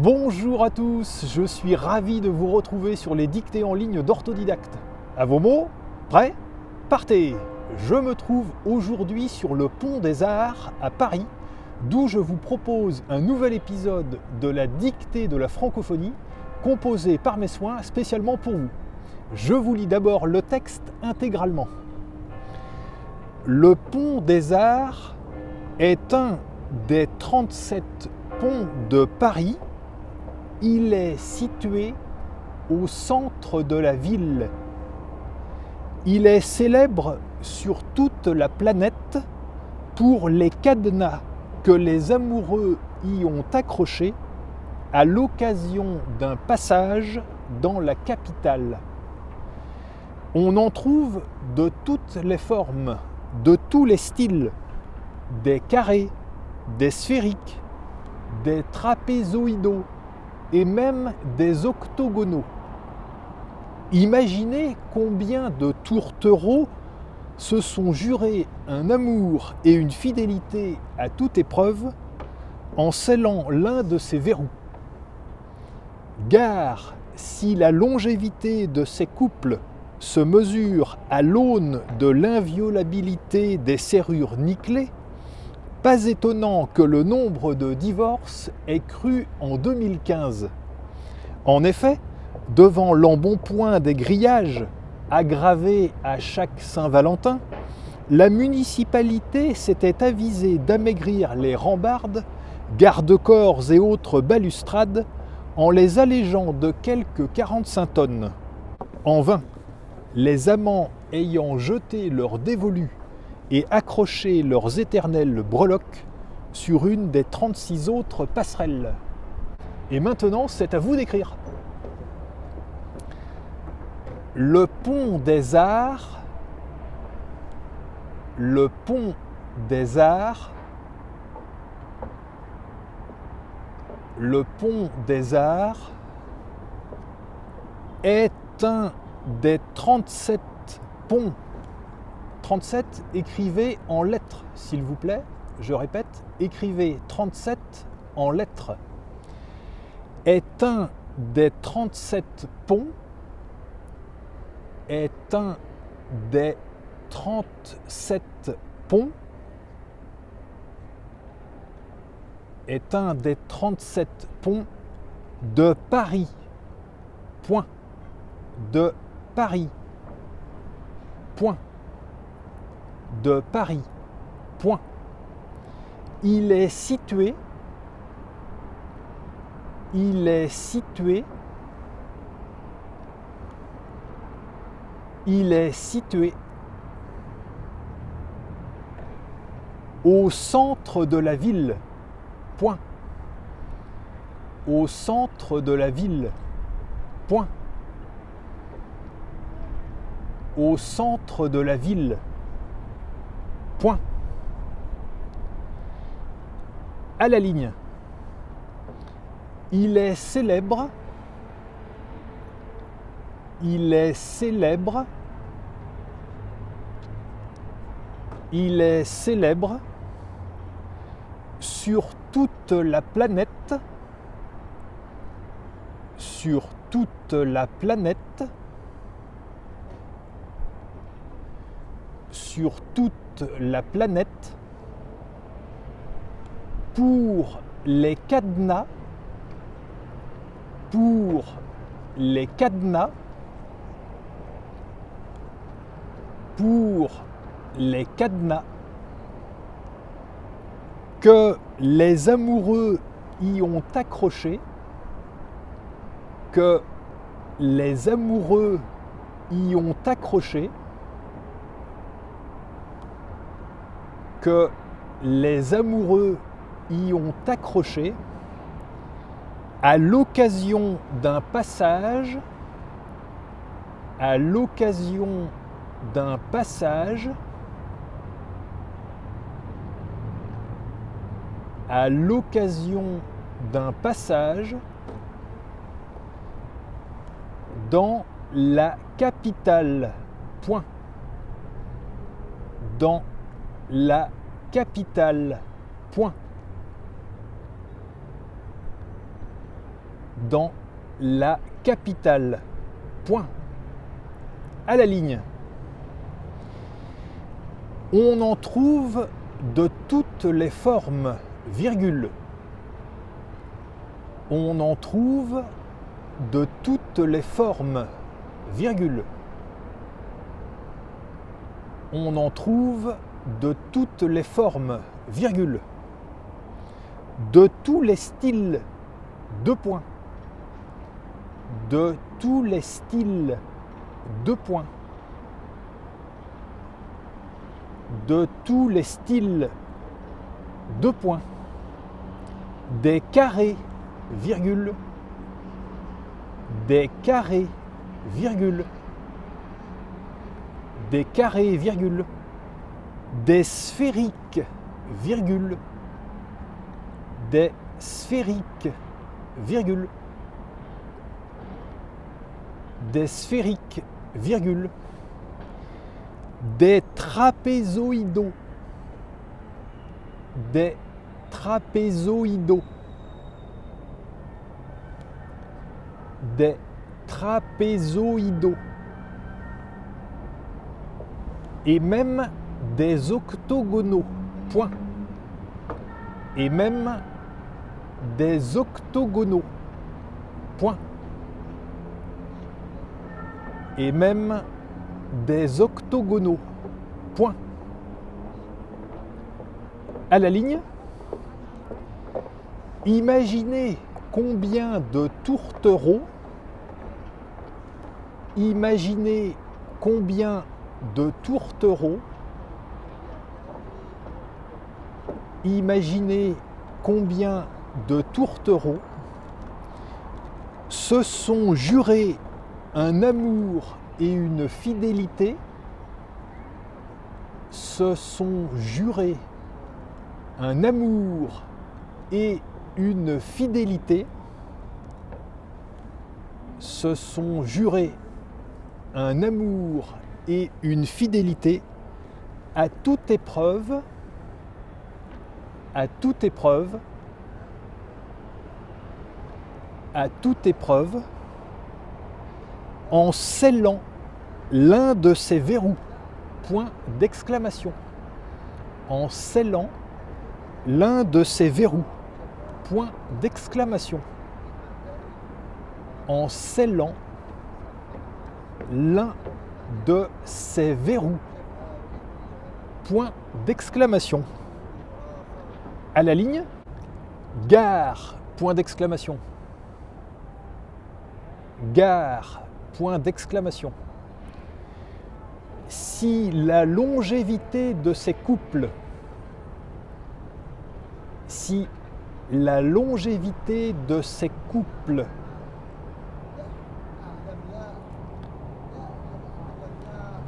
Bonjour à tous, je suis ravi de vous retrouver sur les dictées en ligne d'Orthodidacte. À vos mots, prêts? Partez! Je me trouve aujourd'hui sur le Pont des Arts à Paris, d'où je vous propose un nouvel épisode de la dictée de la francophonie, composé par mes soins spécialement pour vous. Je vous lis d'abord le texte intégralement. Le Pont des Arts est un des 37 ponts de Paris. Il est situé au centre de la ville. Il est célèbre sur toute la planète pour les cadenas que les amoureux y ont accrochés à l'occasion d'un passage dans la capitale. On en trouve de toutes les formes, de tous les styles, des carrés, des sphériques, des trapézoïdaux et même des octogonaux. Imaginez combien de tourtereaux se sont jurés un amour et une fidélité à toute épreuve en scellant l'un de ces verrous. Gare si la longévité de ces couples se mesure à l'aune de l'inviolabilité des serrures nickelées, pas étonnant que le nombre de divorces ait cru en 2015. En effet, devant l'embonpoint des grillages, aggravés à chaque Saint-Valentin, la municipalité s'était avisée d'amaigrir les rambardes, garde-corps et autres balustrades en les allégeant de quelques 45 tonnes. En vain, les amants ayant jeté leur dévolu et accroché leurs éternelles breloques sur une des 36 autres passerelles. Et maintenant, c'est à vous d'écrire. Le Pont des Arts, le Pont des Arts, le Pont des Arts est un des 37 ponts. 37, écrivez en lettres, s'il vous plaît. Je répète, écrivez 37 en lettres. Est un des 37 ponts. Est un des 37 ponts. Est un des 37 ponts de Paris. Point. De Paris. Point. De Paris. Point. Il est situé au centre de la ville. Point. Au centre de la ville. Point. Au centre de la ville. Point. À la ligne. Il est célèbre. Il est célèbre. Il est célèbre sur toute la planète. Sur toute la planète. Sur toute la planète pour les cadenas, pour les cadenas, pour les cadenas que les amoureux y ont accroché, que les amoureux y ont accroché, que les amoureux y ont accroché à l'occasion d'un passage, à l'occasion d'un passage, à l'occasion d'un passage dans la capitale. Point. Dans la capitale. Point. dans la capitale. Point. À la ligne. On en trouve de toutes les formes, virgule. On en trouve de toutes les formes, virgule. On en trouve de toutes les formes, virgule. De tous les styles, deux points. De tous les styles, deux points. De tous les styles, deux points. Des carrés, virgule. Des carrés, virgule. Des carrés, virgule. Des sphériques, virgule. Des sphériques, virgule. Des sphériques, virgule. Des trapézoïdaux. Des trapézoïdaux. Des trapézoïdaux. Et même des octogonaux. Point. Et même des octogonaux. Point. Et même des octogonaux. Point. À la ligne. Imaginez combien de tourtereaux. Imaginez combien de tourtereaux. Imaginez combien de tourtereaux se sont jurés un amour et une fidélité, se sont jurés un amour et une fidélité, se sont jurés un amour et une fidélité à toute épreuve, à toute épreuve, à toute épreuve, en scellant l'un de ses verrous. Point d'exclamation. En scellant l'un de ses verrous. Point d'exclamation. En scellant l'un de ses verrous. Point d'exclamation. À la ligne, gare, point d'exclamation. Gare, point d'exclamation. Si la longévité de ces couples, si la longévité de ces couples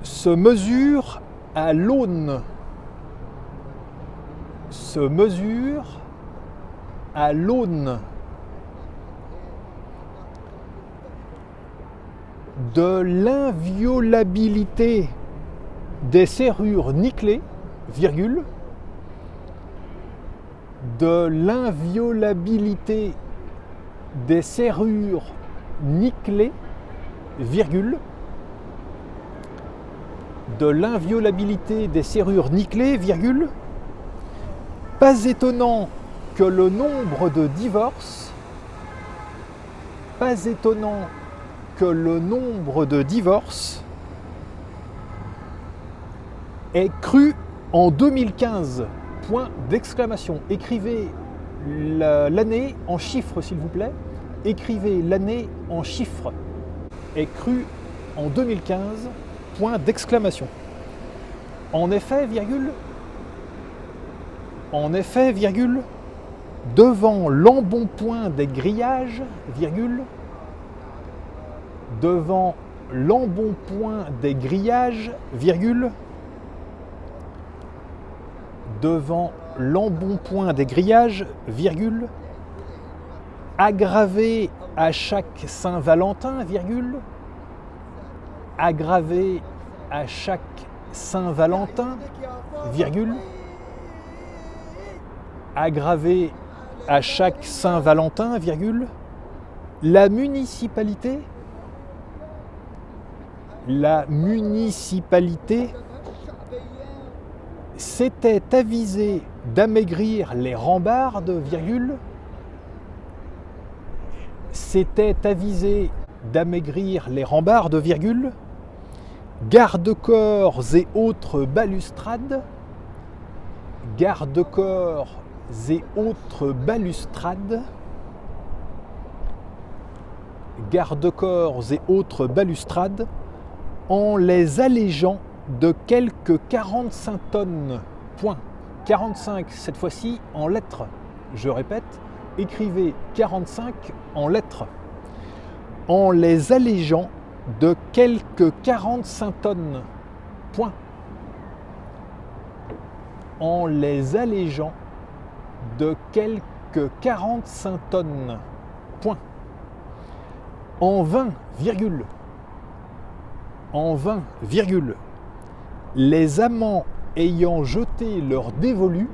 se mesure à l'aune, se mesure à l'aune de l'inviolabilité des serrures nickelées, virgule, de l'inviolabilité des serrures nickelées, virgule, de l'inviolabilité des serrures nickelées, virgule, pas étonnant que le nombre de divorces, pas étonnant que le nombre de divorces ait cru en 2015, point d'exclamation. Écrivez l'année en chiffres, s'il vous plaît. Écrivez l'année en chiffres. Ait cru en 2015, point d'exclamation. En effet, virgule, devant l'embonpoint des grillages, virgule, devant l'embonpoint des grillages, virgule, devant l'embonpoint des grillages, virgule, aggravé à chaque Saint-Valentin, virgule, aggravé à chaque Saint-Valentin, virgule, aggravé à chaque Saint-Valentin, virgule, La municipalité s'était avisée d'amaigrir les rambardes, garde-corps et autres balustrades, en les allégeant de quelques 45 tonnes. Point. 45 cette fois-ci en lettres. Je répète, écrivez 45 en lettres. En les allégeant de quelques 45 tonnes. Point. En les allégeant de quelques 45 tonnes. Point. En 20, les amants ayant jeté leur dévolu,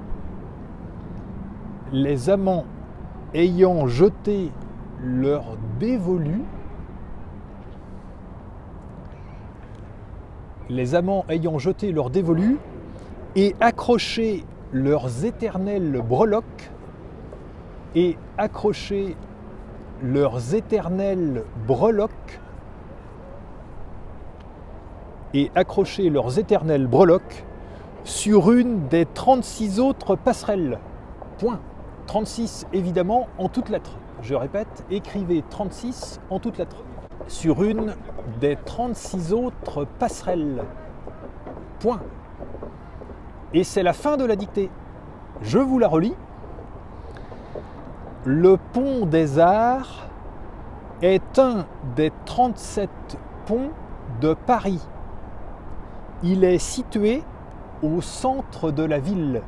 et accroché leurs éternelles breloques, sur une des 36 autres passerelles. Point. 36 évidemment en toutes lettres. Je répète, écrivez 36 en toutes lettres. Sur une des 36 autres passerelles. Point. Et c'est la fin de la dictée. Je vous la relis. Le pont des Arts est un des 37 ponts de Paris. Il est situé au centre de la ville.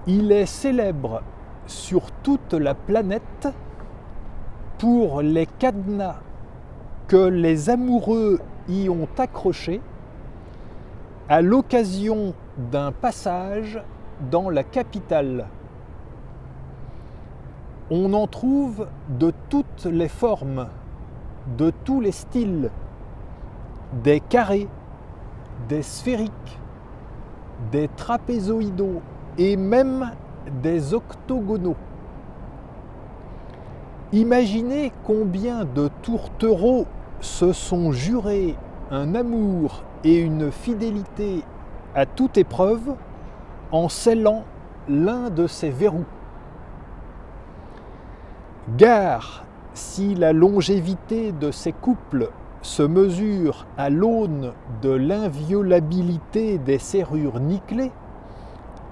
Il est célèbre sur toute la planète pour les cadenas que les amoureux y ont accrochés à l'occasion d'un passage dans la capitale. On en trouve de toutes les formes, de tous les styles, des carrés, des sphériques, des trapézoïdaux et même des octogonaux. Imaginez combien de tourtereaux se sont jurés un amour et une fidélité à toute épreuve en scellant l'un de ces verrous. Gare si la longévité de ces couples se mesure à l'aune de l'inviolabilité des serrures nickelées,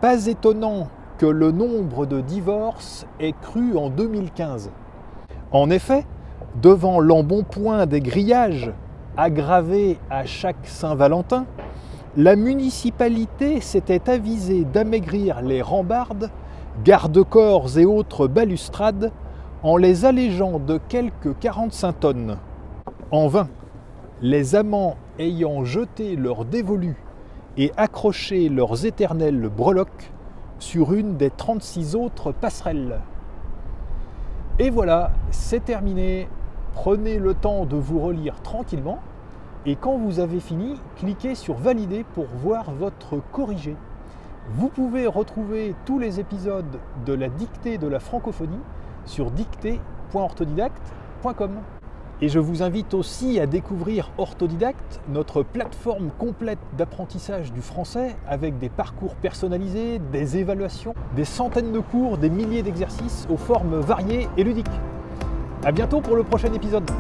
pas étonnant que le nombre de divorces ait cru en 2015. En effet, devant l'embonpoint des grillages, aggravés à chaque Saint-Valentin, la municipalité s'était avisée d'amaigrir les rambardes, garde-corps et autres balustrades en les allégeant de quelques 45 tonnes. En vain, les amants ayant jeté leur dévolu et accroché leurs éternelles breloques sur une des 36 autres passerelles. Et voilà, c'est terminé. Prenez le temps de vous relire tranquillement et quand vous avez fini, cliquez sur valider pour voir votre corrigé. Vous pouvez retrouver tous les épisodes de la dictée de la francophonie sur dictée.orthodidacte.com. Et je vous invite aussi à découvrir Orthodidacte, notre plateforme complète d'apprentissage du français avec des parcours personnalisés, des évaluations, des centaines de cours, des milliers d'exercices aux formes variées et ludiques. À bientôt pour le prochain épisode.